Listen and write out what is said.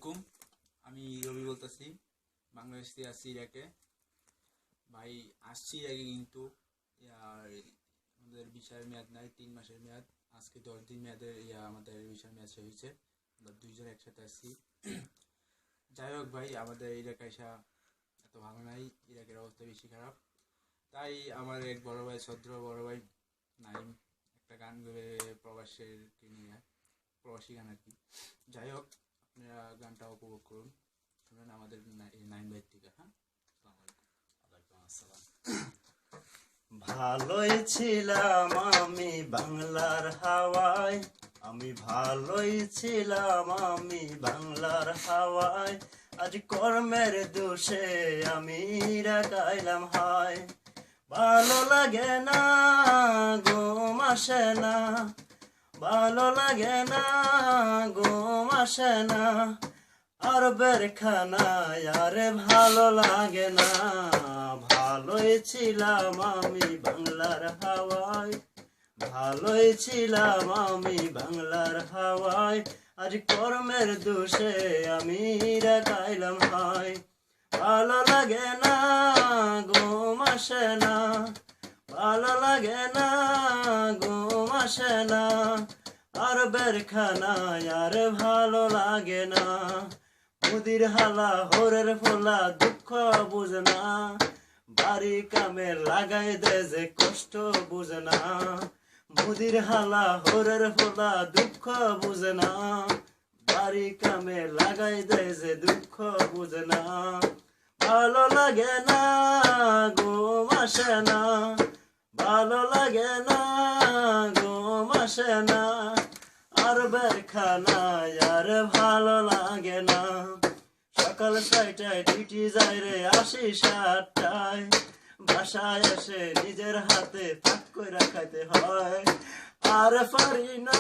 আলাইকুম। আমি রবি বলতেছি, বাংলাদেশ থেকে আসছি ইরাকে। ভাই আসছি ইরাকে, কিন্তু আর আমাদের ভিসার মেয়াদ নাই, 3 মাসের মেয়াদ। আজকে 10 দিন মেয়াদে আমাদের ভিসার মেয়াদ শেষ হয়েছে। আমরা দুইজন একসাথে আসছি। যাই হোক ভাই, আমাদের ইরাক আইসা এত ভালো নাই, ইরাকের অবস্থা বেশি খারাপ। তাই আমার এক বড় ভাই, শ্রদ্ধ বড় ভাই নাইম একটা গান গাবে প্রবাসের নিয়ে, প্রবাসী গান আর কি। যাই হোক, আপনারা গানটা উপভোগ করুন, শুনেন আমাদের নাইম ভাইয়ের থেকে। হ্যাঁ, ওয়ালাইকুম আসসালাম। ভালোই ছিলাম আমি বাংলার হাওয়ায়, আমি ভালোই ছিলাম আমি বাংলার হাওয়ায়। আজ কর্মের দোষে আমি রাগাইলাম হায়। ভালো লাগে না, ঘুম আসে না, ভালো লাগে না, ঘুম আসে না। আরবের খানায় আরে ভালো লাগে না। ভালোই ছিলাম আমি বাংলার হাওয়ায়, ভালোই ছিলাম আমি বাংলার হাওয়ায়। আজ কর্মের দোষে আমি রাগাইলাম হায়। ভালো লাগে না, ঘুম আসে না, ভালো লাগে না, ঘুম আসে না। আরবের খানায় আর ভালো লাগে না। মুদির হালা হরের ফোলা দুঃখ বুঝে না, বাড়ি কামে লাগাই দে যে কষ্ট বুঝে না। মুদির হালা হরের ফোলা দুঃখ বুঝে না, বাড়ি কামে লাগাই দে যে দুঃখ বুঝে না। ভালো লাগে না, ঘুম আসে না, ভালো লাগে না, ঘুম আসে না। আরবের খানায় আর ভালো লাগে না। সকাল 6টায় ডিউটি যায় রে, আসি 7টায়। বাসায় এসে নিজের হাতে পাক কইরা খাইতে হয়। আর পারি না।